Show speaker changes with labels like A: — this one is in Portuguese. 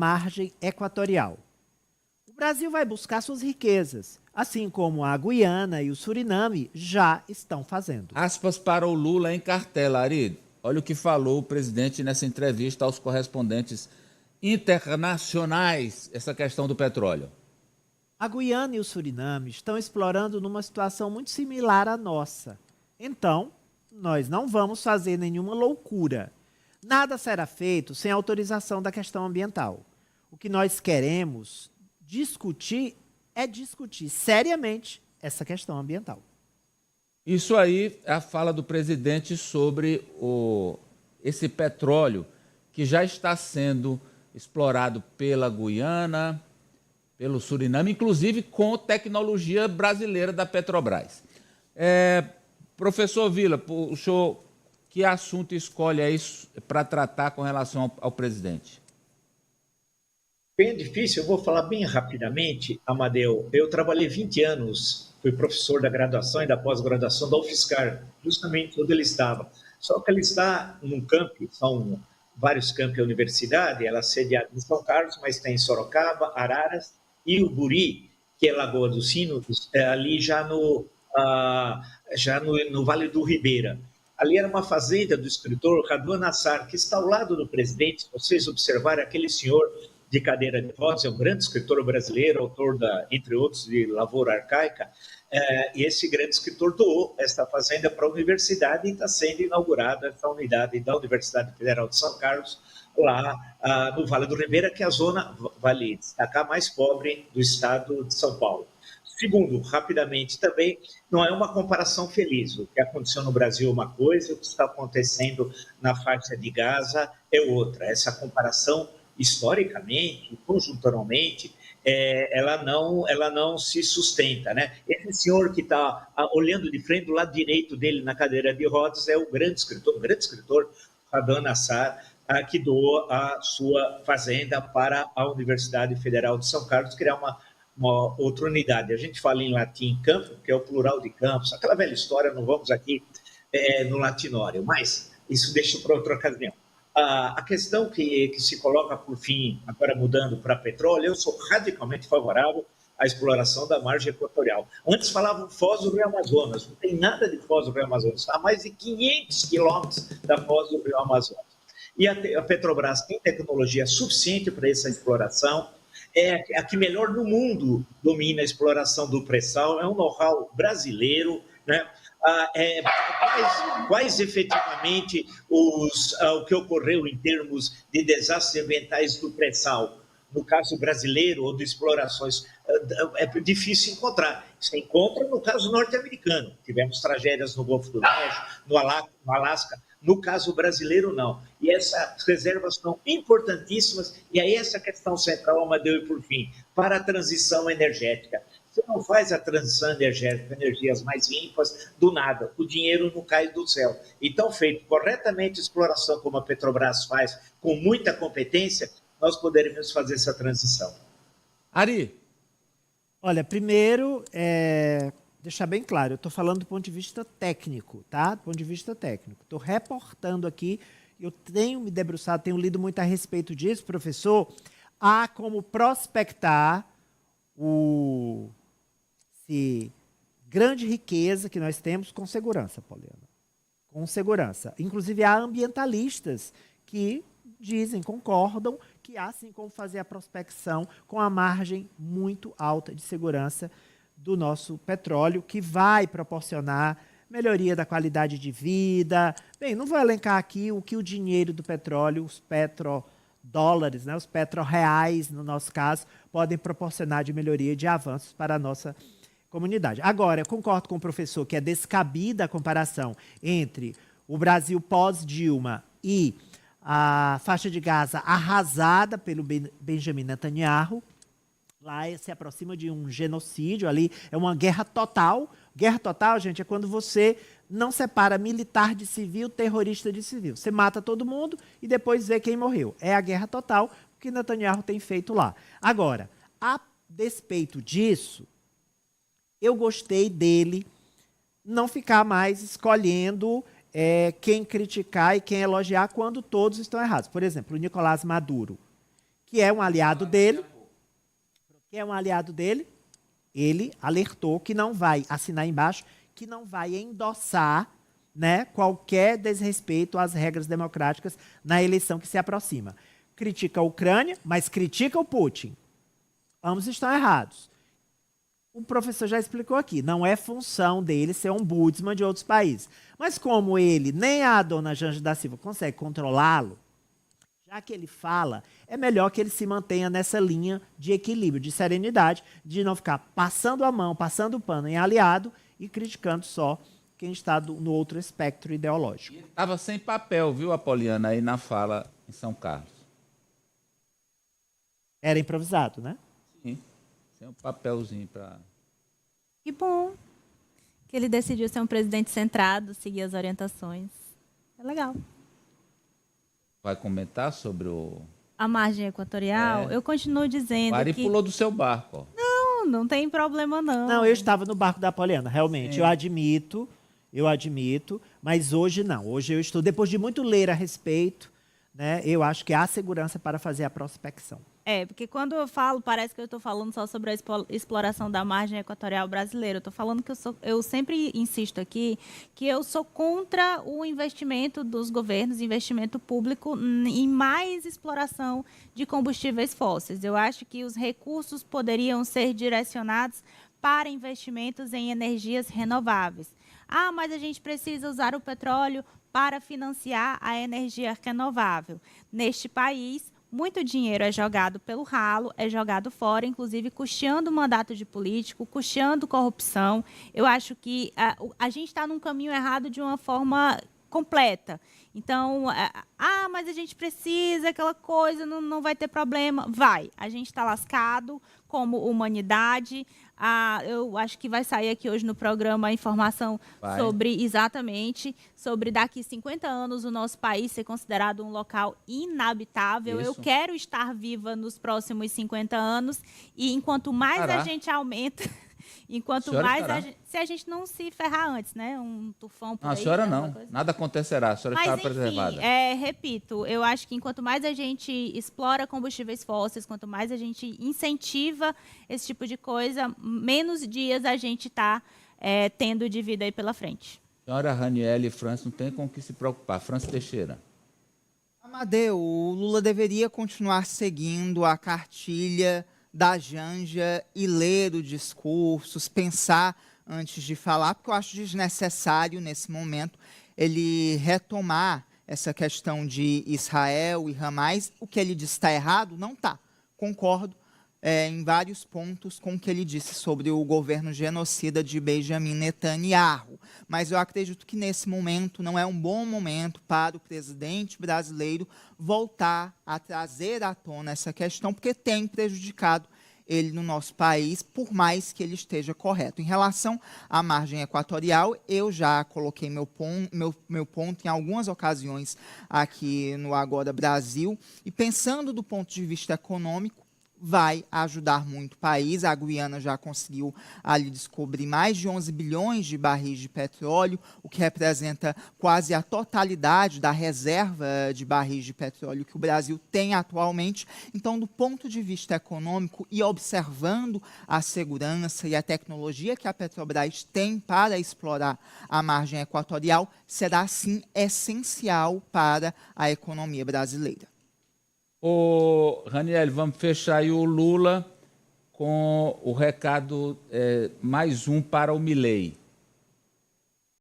A: margem equatorial. O Brasil vai buscar suas riquezas, assim como a Guiana e o Suriname já estão fazendo.
B: Aspas para o Lula em cartela, Ari. Olha o que falou o presidente nessa entrevista aos correspondentes internacionais, essa questão do petróleo.
A: A Guiana e o Suriname estão explorando numa situação muito similar à nossa. Então, nós não vamos fazer nenhuma loucura. Nada será feito sem autorização da questão ambiental. O que nós queremos discutir é discutir seriamente essa questão ambiental.
B: Isso aí é a fala do presidente sobre esse petróleo que já está sendo explorado pela Guiana, pelo Suriname, inclusive com tecnologia brasileira da Petrobras. Professor Vila, o senhor, que assunto escolhe aí para tratar com relação ao presidente?
C: Bem difícil, eu vou falar bem rapidamente, Amadeu. Eu trabalhei 20 anos, fui professor da graduação e da pós-graduação da UFSCar, justamente onde ele estava. Só que ele está num campo, são vários campos da universidade, ela é sediada em São Carlos, mas tem Sorocaba, Araras e o Buri, que é Lagoa dos Sinos, ali já no Vale do Ribeira. Ali era uma fazenda do escritor Raduan Nassar, que está ao lado do presidente. Se vocês observarem, aquele senhor de cadeira de rodas, é um grande escritor brasileiro, autor, entre outros, de Lavoura Arcaica, e esse grande escritor doou esta fazenda para a universidade e está sendo inaugurada essa unidade da Universidade Federal de São Carlos, lá no Vale do Ribeira, que é a zona, vale destacar, mais pobre do estado de São Paulo. Segundo, rapidamente também, não é uma comparação feliz. O que aconteceu no Brasil é uma coisa, o que está acontecendo na faixa de Gaza é outra. Essa comparação, historicamente, conjunturalmente, ela não se sustenta, né? Esse senhor que está olhando de frente, do lado direito dele, na cadeira de rodas, é o grande escritor Raduan Nassar, que doou a sua fazenda para a Universidade Federal de São Carlos, criar uma outra unidade. A gente fala em latim campo, que é o plural de campos, aquela velha história, não vamos aqui no latinório, mas isso deixa para outra ocasião. A questão que se coloca por fim, agora mudando para petróleo, eu sou radicalmente favorável à exploração da margem equatorial. Antes falavam Foz do Rio Amazonas, não tem nada de Foz do Rio Amazonas, está a mais de 500 quilômetros da Foz do Rio Amazonas. E a Petrobras tem tecnologia suficiente para essa exploração, é a que melhor no mundo domina a exploração do pré-sal, é um know-how brasileiro, né? Quais efetivamente o que ocorreu em termos de desastres ambientais do pré-sal, no caso brasileiro ou de explorações, é difícil encontrar. Você encontra no caso norte-americano, tivemos tragédias no Golfo do México, no Alasca. No caso brasileiro, não. E essas reservas são importantíssimas, e aí essa questão central, Amadeu, e por fim, para a transição energética. Você não faz a transição energética, energias mais limpas, do nada. O dinheiro não cai do céu. Então, feito corretamente a exploração, como a Petrobras faz, com muita competência, nós poderíamos fazer essa transição.
B: Ari.
A: Olha, primeiro, deixar bem claro, eu estou falando do ponto de vista técnico, tá? Do ponto de vista técnico. Estou reportando aqui, eu tenho me debruçado, tenho lido muito a respeito disso, professor. Há como prospectar grande riqueza que nós temos com segurança, Poliana. Com segurança. Inclusive, há ambientalistas que dizem, concordam, que há sim como fazer a prospecção com a margem muito alta de segurança do nosso petróleo, que vai proporcionar melhoria da qualidade de vida. Bem, não vou elencar aqui o que o dinheiro do petróleo, os petrodólares, né, os petroreais, no nosso caso, podem proporcionar de melhoria, de avanços para a nossa comunidade. Agora, eu concordo com o professor que é descabida a comparação entre o Brasil pós-Dilma e a faixa de Gaza arrasada pelo Benjamin Netanyahu. Lá se aproxima de um genocídio, ali é uma guerra total. Guerra total, gente, é quando você não separa militar de civil, terrorista de civil. Você mata todo mundo e depois vê quem morreu. É a guerra total que Netanyahu tem feito lá. Agora, a despeito disso, eu gostei dele não ficar mais escolhendo quem criticar e quem elogiar quando todos estão errados. Por exemplo, o Nicolás Maduro, que é um aliado dele, ele alertou que não vai assinar embaixo, que não vai endossar, né, qualquer desrespeito às regras democráticas na eleição que se aproxima. Critica a Ucrânia, mas critica o Putin. Ambos estão errados. O professor já explicou aqui, não é função dele ser ombudsman de outros países. Mas como ele, nem a dona Janja da Silva consegue controlá-lo, já que ele fala, é melhor que ele se mantenha nessa linha de equilíbrio, de serenidade, de não ficar passando a mão, passando o pano em aliado e criticando só quem está no outro espectro ideológico.
B: Estava sem papel, viu, Apoliana, aí na fala em São Carlos.
A: Era improvisado, né?
B: Sim, sem um papelzinho para...
D: Que bom que ele decidiu ser um presidente centrado, seguir as orientações. É legal.
B: Vai comentar sobre
D: a margem equatorial? Eu continuo dizendo
B: Mari
D: que...
B: pulou do seu barco. Ó.
D: Não tem problema, não.
A: Não, eu estava no barco da Apoliana, realmente.
B: Sim.
A: Eu admito, mas hoje não. Hoje eu estou, depois de muito ler a respeito, né, eu acho que há segurança para fazer a prospecção.
D: Porque quando eu falo, parece que eu estou falando só sobre a exploração da margem equatorial brasileira. Eu estou falando que eu sempre insisto aqui que eu sou contra o investimento dos governos, investimento público em mais exploração de combustíveis fósseis. Eu acho que os recursos poderiam ser direcionados para investimentos em energias renováveis. Ah, mas a gente precisa usar o petróleo para financiar a energia renovável. Neste país, muito dinheiro é jogado pelo ralo, é jogado fora, inclusive custeando o mandato de político, custeando corrupção. Eu acho que a gente está num caminho errado de uma forma completa. Então, mas a gente precisa, aquela coisa, não vai ter problema. Vai, a gente está lascado como humanidade. Eu acho que vai sair aqui hoje no programa a informação sobre daqui 50 anos o nosso país ser considerado um local inabitável. Isso. Eu quero estar viva nos próximos 50 anos e enquanto mais a gente aumenta... Enquanto mais se a gente não se ferrar antes, né? Um tufão por aí.
B: A senhora não. Nada acontecerá. A senhora está preservada.
D: Repito, eu acho que enquanto mais a gente explora combustíveis fósseis, quanto mais a gente incentiva esse tipo de coisa, menos dias a gente está tendo de vida aí pela frente.
B: Senhora Raniele e França não tem com o que se preocupar. França Teixeira.
E: Amadeu, o Lula deveria continuar seguindo a cartilha da Janja e ler os discursos, pensar antes de falar, porque eu acho desnecessário, nesse momento, ele retomar essa questão de Israel e Hamas. O que ele disse está errado? Não está. Concordo em vários pontos com o que ele disse sobre o governo genocida de Benjamin Netanyahu. Mas eu acredito que nesse momento não é um bom momento para o presidente brasileiro voltar a trazer à tona essa questão, porque tem prejudicado ele no nosso país, por mais que ele esteja correto. Em relação à margem equatorial, eu já coloquei meu ponto em algumas ocasiões aqui no Agora Brasil, e pensando do ponto de vista econômico, vai ajudar muito o país. A Guiana já conseguiu ali descobrir mais de 11 bilhões de barris de petróleo, o que representa quase a totalidade da reserva de barris de petróleo que o Brasil tem atualmente. Então, do ponto de vista econômico e observando a segurança e a tecnologia que a Petrobras tem para explorar a margem equatorial, será, sim, essencial para a economia brasileira.
B: Raniele, vamos fechar aí o Lula com o recado mais um para o Milei.